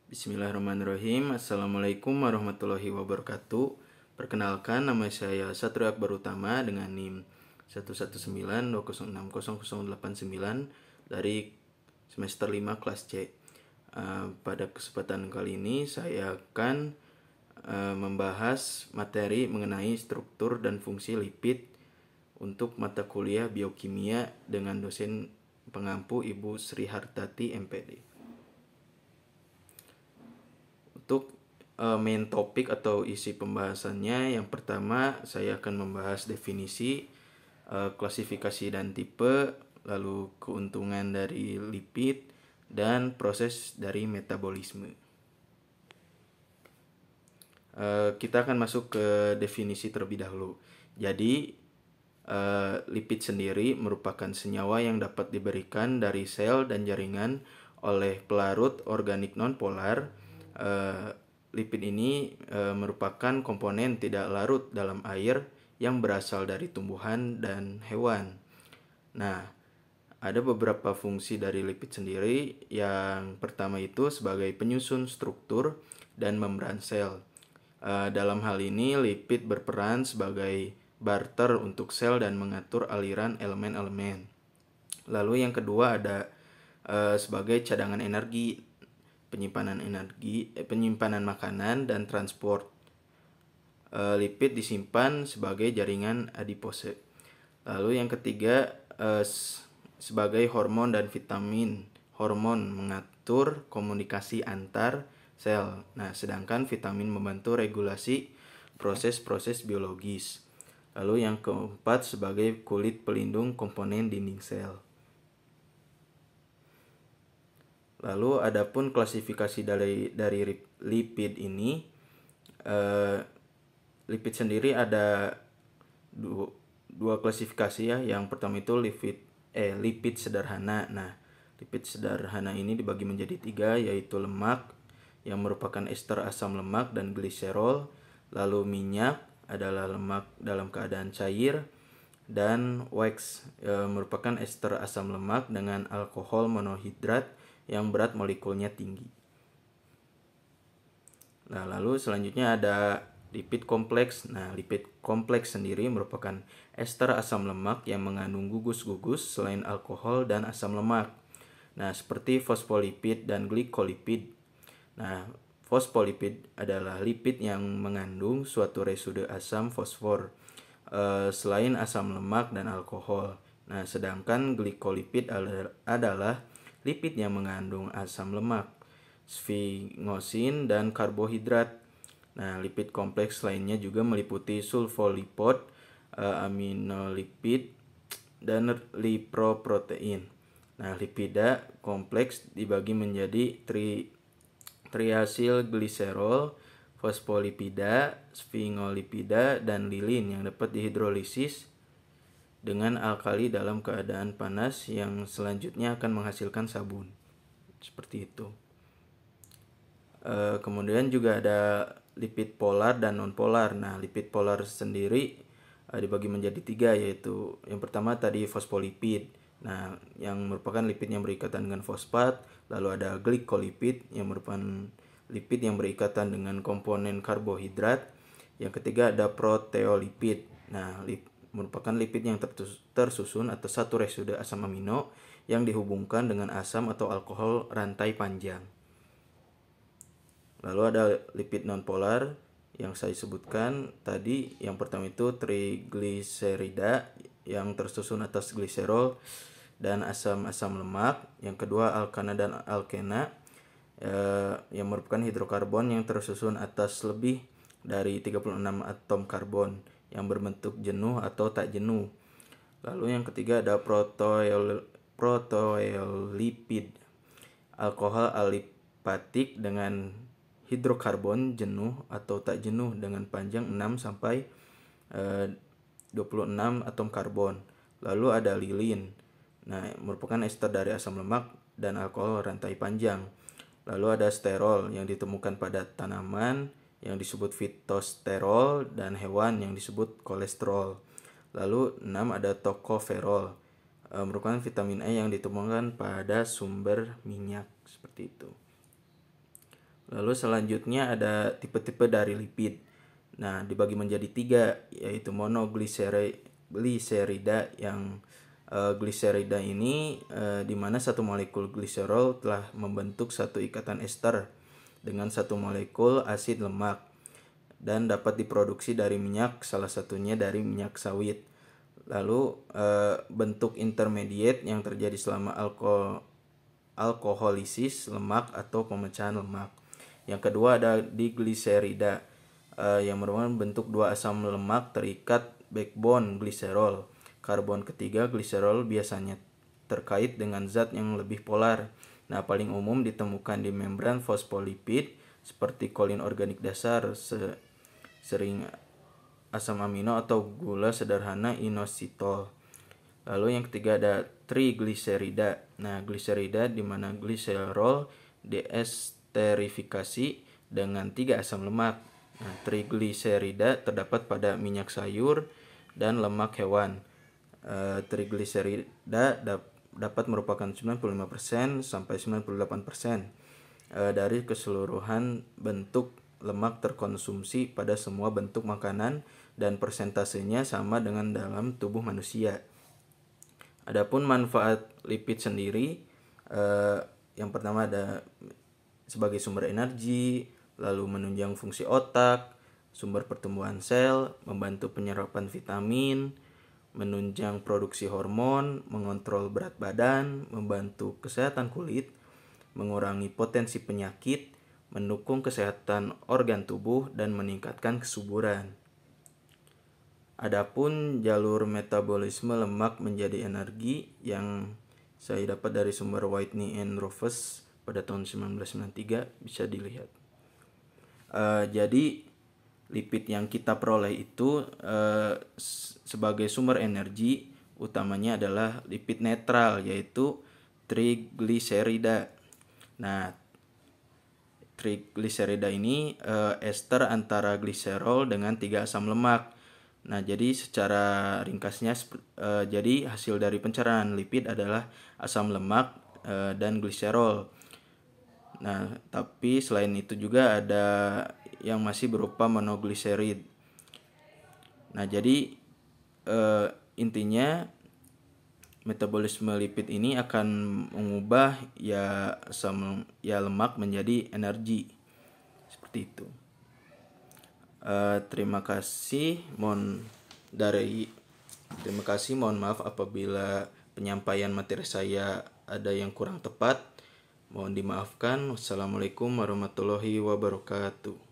Bismillahirrahmanirrahim. Assalamualaikum warahmatullahi wabarakatuh. Perkenalkan, nama saya Satrio Akbar Utama dengan NIM 11920600089 dari semester 5 kelas C. Pada kesempatan kali ini saya akan membahas materi mengenai struktur dan fungsi lipid untuk mata kuliah biokimia dengan dosen pengampu Ibu Sri Hartati MPD. Untuk main topik atau isi pembahasannya, yang pertama saya akan membahas definisi, klasifikasi dan tipe, lalu keuntungan dari lipid, dan proses dari metabolisme. Kita akan masuk ke definisi terlebih dahulu. Jadi, lipid sendiri merupakan senyawa yang dapat diberikan dari sel dan jaringan oleh pelarut organik nonpolar. Lipid ini merupakan komponen tidak larut dalam air yang berasal dari tumbuhan dan hewan. Nah, ada beberapa fungsi dari lipid sendiri. Yang pertama itu sebagai penyusun struktur dan membran sel. Dalam hal ini, lipid berperan sebagai barter untuk sel dan mengatur aliran elemen-elemen. Lalu yang kedua ada sebagai cadangan energi, penyimpanan makanan dan transport. Lipid disimpan sebagai jaringan adipose. Lalu yang ketiga sebagai hormon dan vitamin. Hormon mengatur komunikasi antar sel. Nah, sedangkan vitamin membantu regulasi proses-proses biologis. Lalu yang keempat sebagai kulit pelindung komponen dinding sel. Lalu adapun klasifikasi dari lipid ini, lipid sendiri ada dua klasifikasi ya. Yang pertama itu lipid sederhana. Nah, lipid sederhana ini dibagi menjadi 3, yaitu lemak yang merupakan ester asam lemak dan gliserol. Lalu minyak adalah lemak dalam keadaan cair, dan wax merupakan ester asam lemak dengan alkohol monohidrat yang berat molekulnya tinggi. Nah, lalu selanjutnya ada lipid kompleks. Nah, lipid kompleks sendiri merupakan ester asam lemak yang mengandung gugus-gugus selain alkohol dan asam lemak. Nah, seperti fosfolipid dan glikolipid. Nah, fosfolipid adalah lipid yang mengandung suatu residu asam fosfor selain asam lemak dan alkohol. Nah, sedangkan glikolipid adalah lipid yang mengandung asam lemak, sfingosine, dan karbohidrat. Nah, lipid kompleks lainnya juga meliputi sulfolipid, aminolipid, dan lipoprotein. Nah, lipida kompleks dibagi menjadi triasilgliserol, fosfolipida, sfingolipida, dan lilin yang dapat dihidrolisis dengan alkali dalam keadaan panas yang selanjutnya akan menghasilkan sabun. Seperti itu. Kemudian juga ada lipid polar dan non-polar. Nah, lipid polar sendiri dibagi menjadi 3, yaitu yang pertama tadi fosfolipid. Nah, yang merupakan lipid yang berikatan dengan fosfat. Lalu ada glikolipid yang merupakan lipid yang berikatan dengan komponen karbohidrat. Yang ketiga ada proteolipid. Nah, merupakan lipid yang tersusun atas satu residu asam amino yang dihubungkan dengan asam atau alkohol rantai panjang. Lalu ada lipid nonpolar yang saya sebutkan tadi. Yang pertama itu trigliserida yang tersusun atas gliserol dan asam-asam lemak. Yang kedua alkana dan alkena yang merupakan hidrokarbon yang tersusun atas lebih dari 36 atom karbon yang berbentuk jenuh atau tak jenuh. Lalu yang ketiga ada proteolipid, alkohol alipatik dengan hidrokarbon jenuh atau tak jenuh dengan panjang 6 sampai 26 atom karbon. Lalu ada lilin. Nah, merupakan ester dari asam lemak dan alkohol rantai panjang. Lalu ada sterol yang ditemukan pada tanaman yang disebut fitosterol dan hewan yang disebut kolesterol. Lalu 6 ada tokoferol, merupakan vitamin E yang ditemukan pada sumber minyak, seperti itu. Lalu selanjutnya ada tipe-tipe dari lipid. Nah, dibagi menjadi 3, yaitu monogliserida yang gliserida ini di mana satu molekul gliserol telah membentuk satu ikatan ester dengan satu molekul asid lemak dan dapat diproduksi dari minyak, salah satunya dari minyak sawit. Lalu bentuk intermediate yang terjadi selama alkoholisis lemak atau pemecahan lemak. Yang kedua ada digliserida yang merupakan bentuk dua asam lemak terikat backbone gliserol. Karbon ketiga gliserol biasanya terkait dengan zat yang lebih polar. Nah, paling umum ditemukan di membran fosfolipid seperti kolin organik dasar, sering asam amino atau gula sederhana inositol. Lalu yang ketiga ada trigliserida. Nah, gliserida di mana gliserol diesterifikasi dengan 3 asam lemak. Nah, trigliserida terdapat pada minyak sayur dan lemak hewan. Trigliserida dapat merupakan 95% sampai 98% dari keseluruhan bentuk lemak terkonsumsi pada semua bentuk makanan dan persentasenya sama dengan dalam tubuh manusia. Adapun manfaat lipid sendiri, yang pertama ada sebagai sumber energi, lalu menunjang fungsi otak, sumber pertumbuhan sel, membantu penyerapan vitamin, menunjang produksi hormon, mengontrol berat badan, membantu kesehatan kulit, mengurangi potensi penyakit, mendukung kesehatan organ tubuh, dan meningkatkan kesuburan. Adapun jalur metabolisme lemak menjadi energi yang saya dapat dari sumber Whitney and Rufus pada tahun 1993 bisa dilihat. Jadi lipid yang kita peroleh itu sebagai sumber energi utamanya adalah lipid netral, yaitu trigliserida. Nah, trigliserida ini ester antara gliserol dengan 3 asam lemak. Nah, jadi secara ringkasnya jadi hasil dari pencernaan lipid adalah asam lemak dan gliserol. Nah, tapi selain itu juga ada yang masih berupa monogliserid. Nah, jadi intinya metabolisme lipid ini akan mengubah lemak menjadi energi. Seperti itu. Terima kasih. Terima kasih. Mohon maaf apabila penyampaian materi saya ada yang kurang tepat. Mohon dimaafkan. Wassalamualaikum warahmatullahi wabarakatuh.